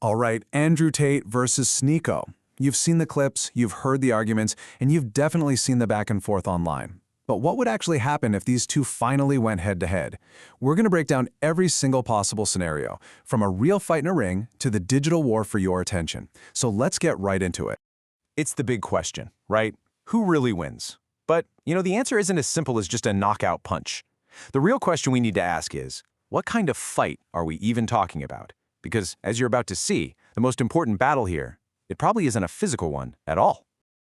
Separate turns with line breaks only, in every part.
All right, Andrew Tate versus Sneako. You've seen the clips, you've heard the arguments, and you've definitely seen the back and forth online. But what would actually happen if these two finally went head-to-head? We're going to break down every single possible scenario, from a real fight in a ring to the digital war for your attention. So let's get right into it.
It's the big question, right? Who really wins? But, the answer isn't as simple as just a knockout punch. The real question we need to ask is, what kind of fight are we even talking about? Because, as you're about to see, the most important battle here, it probably isn't a physical one at all.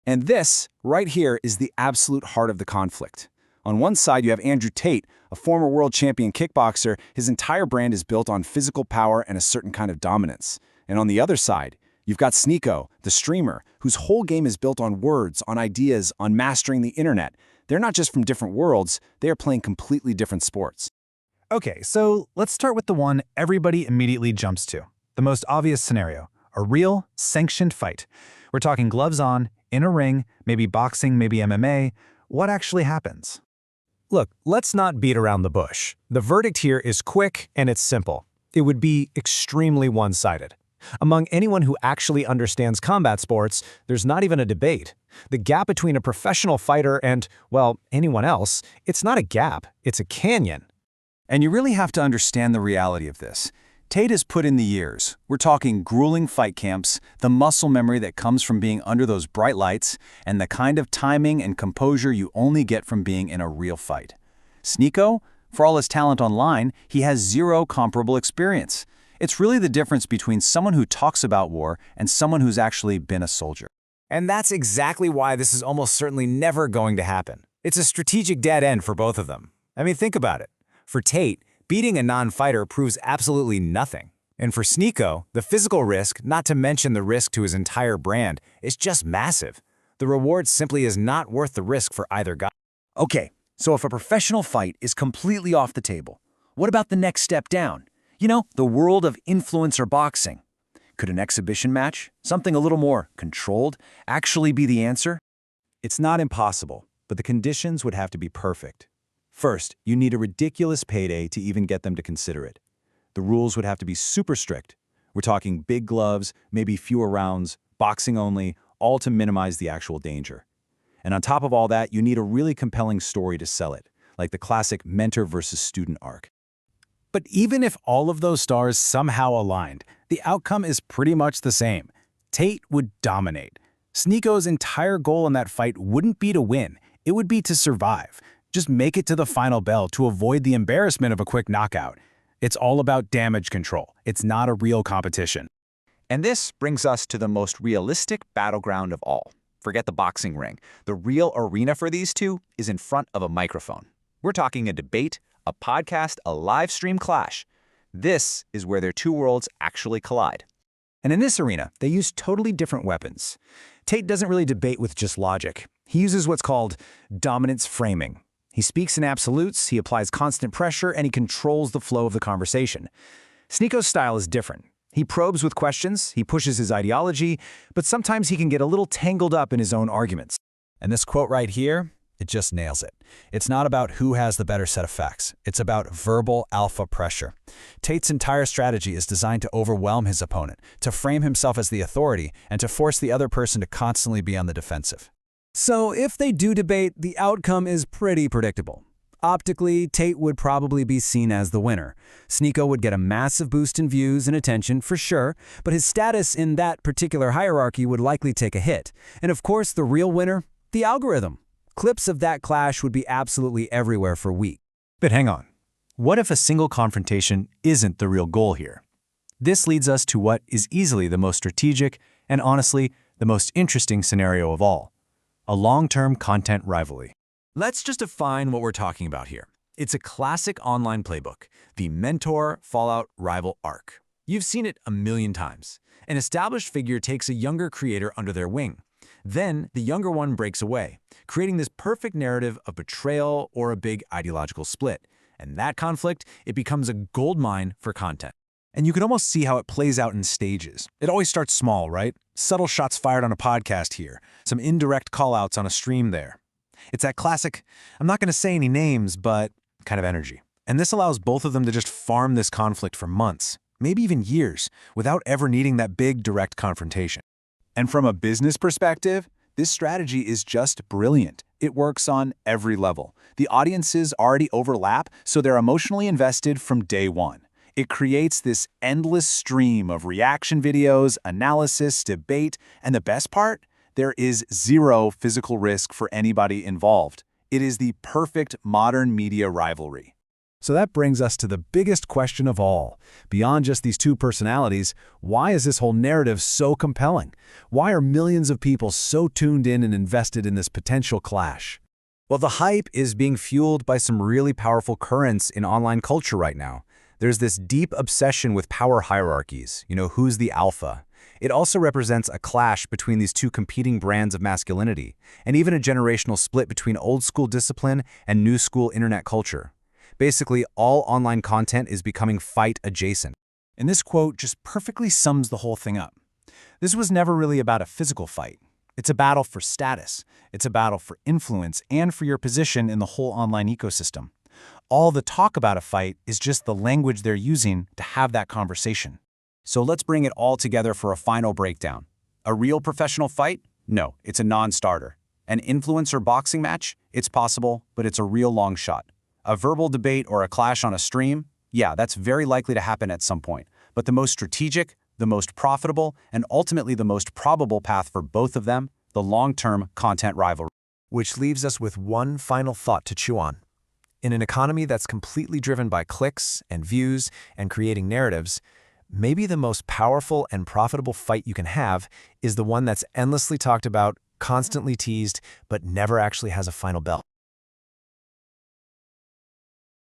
And this, right here, is the absolute heart of the conflict. On one side, you have Andrew Tate, a former world champion kickboxer. His entire brand is built on physical power and a certain kind of dominance. And on the other side, you've got Sneako, the streamer, whose whole game is built on words, on ideas, on mastering the internet. They're not just from different worlds, they are playing completely different sports.
Okay, so let's start with the one everybody immediately jumps to. The most obvious scenario, a real, sanctioned fight. We're talking gloves on, in a ring, maybe boxing, maybe MMA. What actually happens?
Look, let's not beat around the bush. The verdict here is quick and it's simple. It would be extremely one-sided. Among anyone who actually understands combat sports, there's not even a debate. The gap between a professional fighter and, well, anyone else, it's not a gap, it's a canyon.
And you really have to understand the reality of this. Tate has put in the years. We're talking grueling fight camps, the muscle memory that comes from being under those bright lights, and the kind of timing and composure you only get from being in a real fight. Sneako, for all his talent online, he has zero comparable experience. It's really the difference between someone who talks about war and someone who's actually been a soldier.
And that's exactly why this is almost certainly never going to happen. It's a strategic dead end for both of them. I mean, think about it. For Tate, beating a non-fighter proves absolutely nothing. And for Sneako, the physical risk, not to mention the risk to his entire brand, is just massive. The reward simply is not worth the risk for either guy.
Okay, so if a professional fight is completely off the table, what about the next step down? The world of influencer boxing. Could an exhibition match, something a little more controlled, actually be the answer?
It's not impossible, but the conditions would have to be perfect. First, you need a ridiculous payday to even get them to consider it. The rules would have to be super strict. We're talking big gloves, maybe fewer rounds, boxing only, all to minimize the actual danger. And on top of all that, you need a really compelling story to sell it, like the classic mentor versus student arc.
But even if all of those stars somehow aligned, the outcome is pretty much the same. Tate would dominate. Sneako's entire goal in that fight wouldn't be to win, it would be to survive. Just make it to the final bell to avoid the embarrassment of a quick knockout. It's all about damage control. It's not a real competition.
And this brings us to the most realistic battleground of all. Forget the boxing ring. The real arena for these two is in front of a microphone. We're talking a debate, a podcast, a live stream clash. This is where their two worlds actually collide.
And in this arena, they use totally different weapons. Tate doesn't really debate with just logic. He uses what's called dominance framing. He speaks in absolutes, he applies constant pressure, and he controls the flow of the conversation. Sneako's style is different. He probes with questions, he pushes his ideology, but sometimes he can get a little tangled up in his own arguments.
And this quote right here, it just nails it. It's not about who has the better set of facts. It's about verbal alpha pressure. Tate's entire strategy is designed to overwhelm his opponent, to frame himself as the authority, and to force the other person to constantly be on the defensive.
So if they do debate, the outcome is pretty predictable. Optically, Tate would probably be seen as the winner. Sneako would get a massive boost in views and attention for sure, but his status in that particular hierarchy would likely take a hit. And of course, the real winner, the algorithm. Clips of that clash would be absolutely everywhere for weeks.
But hang on. What if a single confrontation isn't the real goal here? This leads us to what is easily the most strategic and honestly, the most interesting scenario of all. A long-term content rivalry.
Let's just define what we're talking about here. It's a classic online playbook, the mentor-fallout-rival arc. You've seen it a million times. An established figure takes a younger creator under their wing. Then the younger one breaks away, creating this perfect narrative of betrayal or a big ideological split. And that conflict, it becomes a goldmine for content.
And you can almost see how it plays out in stages. It always starts small, right? Subtle shots fired on a podcast here, some indirect callouts on a stream there. It's that classic, I'm not going to say any names, but kind of energy. And this allows both of them to just farm this conflict for months. maybe even years, without ever needing that big direct confrontation.
And from a business perspective, this strategy is just brilliant. It works on every level. The audiences already overlap, so they're emotionally invested from day one. It creates this endless stream of reaction videos, analysis, debate, and the best part? There is zero physical risk for anybody involved. It is the perfect modern media rivalry.
So that brings us to the biggest question of all. Beyond just these two personalities, why is this whole narrative so compelling? Why are millions of people so tuned in and invested in this potential clash?
Well, the hype is being fueled by some really powerful currents in online culture right now. There's this deep obsession with power hierarchies, who's the alpha. It also represents a clash between these two competing brands of masculinity, and even a generational split between old-school discipline and new-school internet culture. Basically, all online content is becoming fight-adjacent.
And this quote just perfectly sums the whole thing up. This was never really about a physical fight. It's a battle for status. It's a battle for influence and for your position in the whole online ecosystem. All the talk about a fight is just the language they're using to have that conversation.
So let's bring it all together for a final breakdown. A real professional fight? No, it's a non-starter. An influencer boxing match? It's possible, but it's a real long shot. A verbal debate or a clash on a stream? Yeah, that's very likely to happen at some point. But the most strategic, the most profitable, and ultimately the most probable path for both of them, the long-term content rivalry.
Which leaves us with one final thought to chew on. In an economy that's completely driven by clicks and views and creating narratives, maybe the most powerful and profitable fight you can have is the one that's endlessly talked about, constantly teased, but never actually has a final bell.